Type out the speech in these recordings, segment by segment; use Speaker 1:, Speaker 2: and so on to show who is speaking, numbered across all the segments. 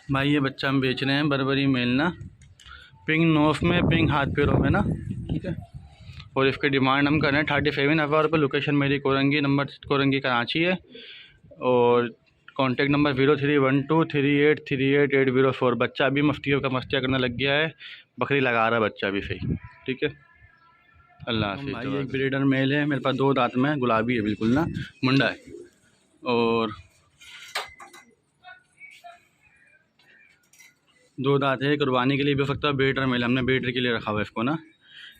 Speaker 1: भाई ये बच्चा हम बेच रहे हैं बर्बरी मेल ना, पिंक नोफ में, पिंक हाथ पैरों में ना, ठीक है। और इसकी डिमांड हम कर रहे हैं 37,000 रुपये। लोकेशन मेरी कोरंगी, नंबर कोरंगी कराची है। और कॉन्टैक्ट नंबर 031238380804। बच्चा अभी मस्तियों करने लग गया है, बकरी लगा रहा है बच्चा अभी सही, ठीक है। अल्लाह हाफिज़। भाई एक ब्रीडर मेल है मेरे पास, 2 दांत में, गुलाबी है बिल्कुल ना, मुंडा है। और 2 दांत है, कुर्बानी के लिए भी हो सकता है। ब्रीडर मेल, हमने ब्रीडर के लिए रखा हुआ है इसको ना।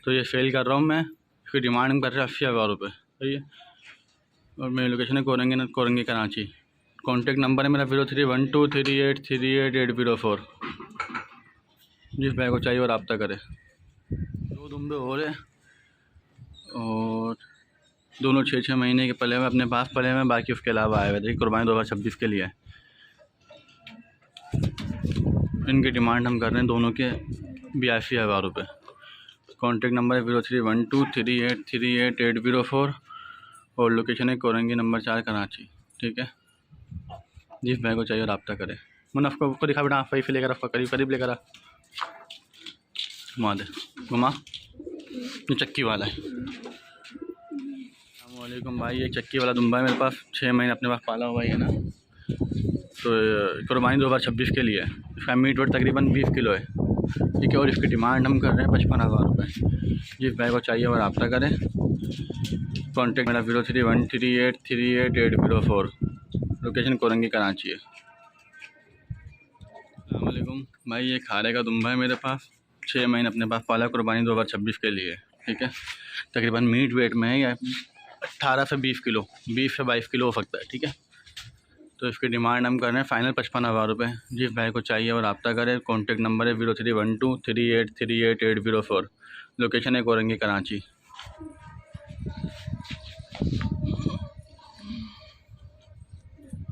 Speaker 1: तो ये सेल कर रहा हूँ मैं। इसकी डिमांड हम कर रहे हैं 80,000 रुपये, सही है। और मेरी लोकेशन है कोरंगी कराची। कॉन्टैक्ट नंबर है मेरा 031238380804। जिस भाई को चाहिए और रब्ता करे। 2 दुम्बे हो रहे और दोनों 6-6 महीने के पले हुए अपने पास पले हुए, बाकी उसके अलावा आए हुए। देखिए कुर्बानी 2026 के लिए। इनकी डिमांड हम कर रहे हैं दोनों के 82,000 रुपये। कॉन्टैक्ट नंबर है 031238380804। और लोकेशन है कोरंगी नंबर 4 कराची, ठीक है। जिस भाई को चाहिए रब्ता करे। मुनफ को दिखा बेटा, आप से लेकर आपका करीब लेकर आ, घुमा दे, घुमा। ये चक्की वाला है। अस्सलामुअलैकुम भाई, ये चक्की वाला दुम्बा है मेरे पास, 6 महीने अपने पास पाला हुआ है ना। तो कुर्बानी 2026 के लिए है। इसका मीट वेट तकरीबन 20 किलो है, ठीक है। और इसकी डिमांड हम कर रहे हैं 55,000 रुपये। जिस भाई को चाहिए और रब्ता करें। कॉन्टैक्ट मेरा 031238380804। लोकेशन कोरंगी कराची है। अस्सलामुअलैकुम भाई, ये खारे का दुम्बा है मेरे पास, 6 महीने अपने पास पाला, कुर्बानी 2026 के लिए, ठीक है। तकरीबन मीट वेट में है या 18 से 20 किलो, 20 से 22 किलो हो सकता है, ठीक है। तो इसकी डिमांड हम कर रहे हैं फ़ाइनल 55,000 रुपये। जिस भाई को चाहिए और रब्ता करें। कॉन्टैक्ट नंबर है 031238380804। लोकेशन है कोरंगी कराची।